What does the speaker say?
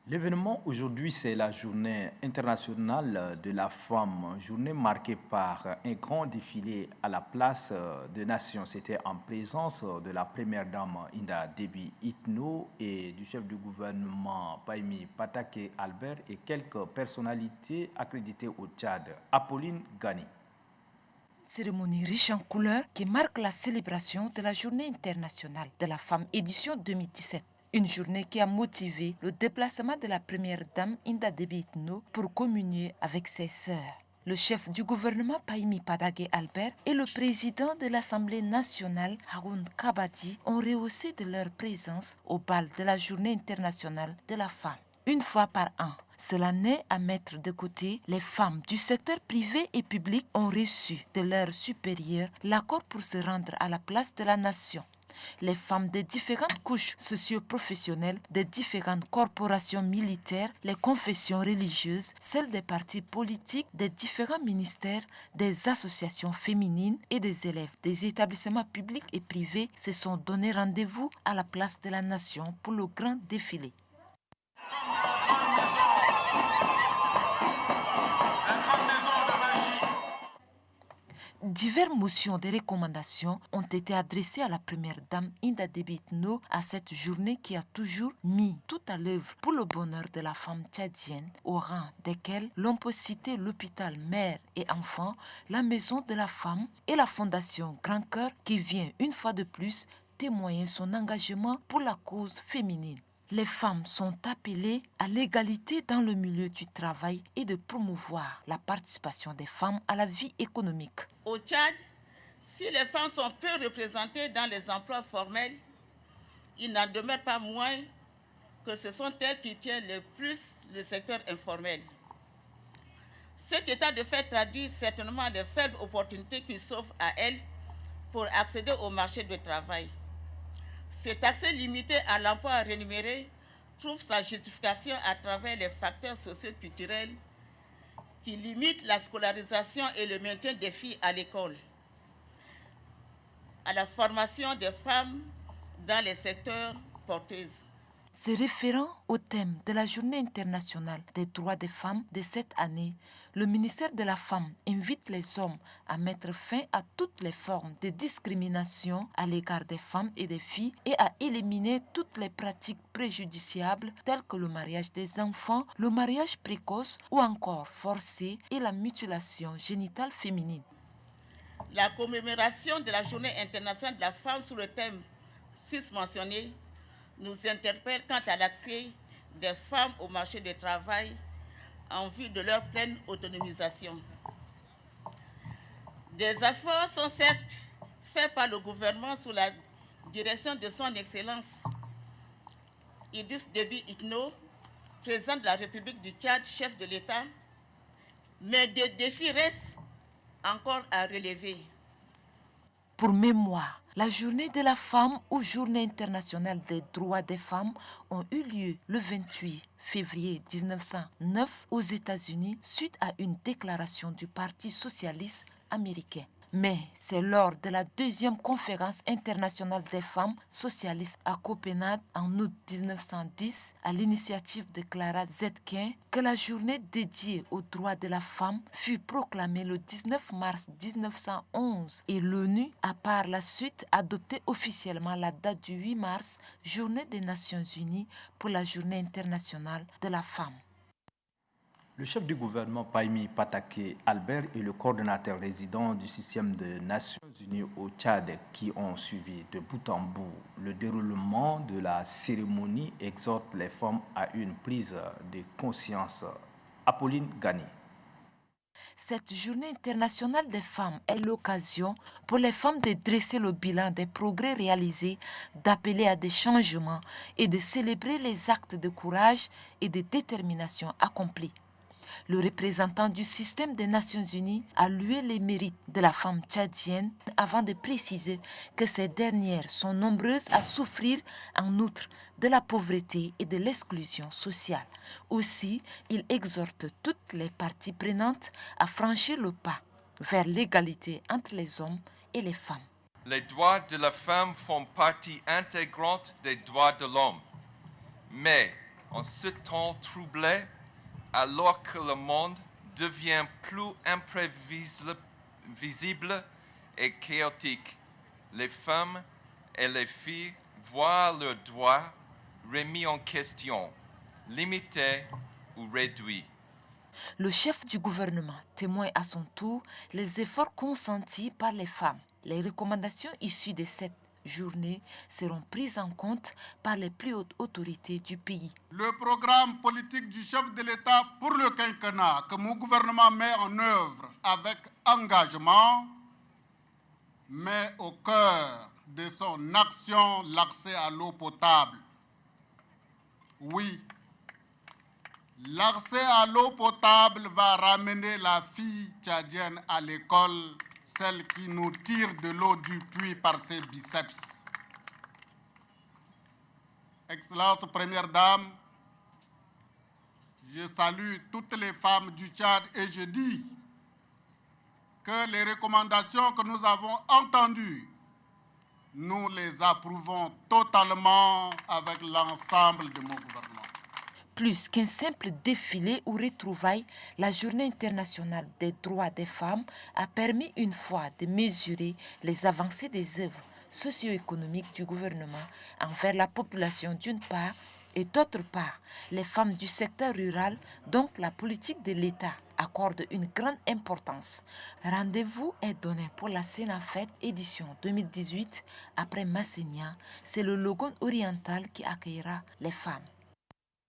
L'événement aujourd'hui, c'est la journée internationale de la femme, journée marquée par un grand défilé à la place des nations. C'était en présence de la première dame Inda Déby Itno et du chef du gouvernement Paimi Patake Albert et quelques personnalités accréditées au Tchad. Apolline Gani. Cérémonie riche en couleurs qui marque la célébration de la Journée internationale de la femme édition 2017. Une journée qui a motivé le déplacement de la première dame Inda Déby Itno pour communier avec ses sœurs. Le chef du gouvernement Paimi Patake Albert et le président de l'Assemblée nationale Haroun Kabadi ont rehaussé de leur présence au bal de la Journée internationale de la femme. Une fois par an, cela n'est à mettre de côté, les femmes du secteur privé et public ont reçu de leurs supérieurs l'accord pour se rendre à la place de la nation. Les femmes des différentes couches socio-professionnelles, des différentes corporations militaires, les confessions religieuses, celles des partis politiques, des différents ministères, des associations féminines et des élèves des établissements publics et privés se sont donné rendez-vous à la place de la nation pour le grand défilé. Diverses motions de recommandations ont été adressées à la première dame Inda Déby Itno à cette journée qui a toujours mis tout à l'œuvre pour le bonheur de la femme tchadienne, au rang desquelles l'on peut citer l'hôpital mère et enfants, la maison de la femme et la fondation Grand Cœur qui vient une fois de plus témoigner son engagement pour la cause féminine. Les femmes sont appelées à l'égalité dans le milieu du travail et de promouvoir la participation des femmes à la vie économique. Au Tchad, si les femmes sont peu représentées dans les emplois formels, il n'en demeure pas moins que ce sont elles qui tiennent le plus le secteur informel. Cet état de fait traduit certainement les faibles opportunités qui s'offrent à elles pour accéder au marché du travail. Cet accès limité à l'emploi rémunéré trouve sa justification à travers les facteurs socio-culturels qui limitent la scolarisation et le maintien des filles à l'école, à la formation des femmes dans les secteurs porteuses. Se référant au thème de la Journée internationale des droits des femmes de cette année, le ministère de la Femme invite les hommes à mettre fin à toutes les formes de discrimination à l'égard des femmes et des filles et à éliminer toutes les pratiques préjudiciables telles que le mariage des enfants, le mariage précoce ou encore forcé et la mutilation génitale féminine. La commémoration de la Journée internationale de la femme sous le thème susmentionné nous interpelle quant à l'accès des femmes au marché du travail en vue de leur pleine autonomisation. Des efforts sont certes faits par le gouvernement sous la direction de son Excellence Idriss Déby Itno, président de la République du Tchad, chef de l'État, mais des défis restent encore à relever. Pour mémoire, la journée de la femme ou journée internationale des droits des femmes ont eu lieu le 28 février 1909 aux États-Unis suite à une déclaration du Parti socialiste américain. Mais c'est lors de la deuxième conférence internationale des femmes socialistes à Copenhague en août 1910, à l'initiative de Clara Zetkin, que la journée dédiée aux droits de la femme fut proclamée le 19 mars 1911 et l'ONU a par la suite adopté officiellement la date du 8 mars, journée des Nations Unies pour la journée internationale de la femme. Le chef du gouvernement Paimi Patake Albert et le coordonnateur résident du système des Nations Unies au Tchad qui ont suivi de bout en bout le déroulement de la cérémonie exhortent les femmes à une prise de conscience. Apolline Gani. Cette journée internationale des femmes est l'occasion pour les femmes de dresser le bilan des progrès réalisés, d'appeler à des changements et de célébrer les actes de courage et de détermination accomplis. Le représentant du système des Nations Unies a loué les mérites de la femme tchadienne avant de préciser que ces dernières sont nombreuses à souffrir en outre de la pauvreté et de l'exclusion sociale. Aussi, il exhorte toutes les parties prenantes à franchir le pas vers l'égalité entre les hommes et les femmes. Les droits de la femme font partie intégrante des droits de l'homme. Mais En ce temps troublé, alors que le monde devient plus imprévisible et chaotique, les femmes et les filles voient leurs droits remis en question, limités ou réduits. Le chef du gouvernement témoigne à son tour les efforts consentis par les femmes. Les recommandations issues de cette journée seront prises en compte par les plus hautes autorités du pays. Le programme politique du chef de l'État pour le quinquennat que mon gouvernement met en œuvre avec engagement met au cœur de son action l'accès à l'eau potable. Oui, l'accès à l'eau potable va ramener la fille tchadienne à l'école, celle qui nous tire de l'eau du puits par ses biceps. Excellence Première Dame, je salue toutes les femmes du Tchad et je dis que les recommandations que nous avons entendues, nous les approuvons totalement avec l'ensemble de mon gouvernement. Plus qu'un simple défilé ou retrouvailles, la Journée internationale des droits des femmes a permis une fois de mesurer les avancées des œuvres socio-économiques du gouvernement envers la population d'une part et d'autre part les femmes du secteur rural, donc la politique de l'État accorde une grande importance. Rendez-vous est donné pour la Sénafête édition 2018 après Massenia. C'est le Logone oriental qui accueillera les femmes.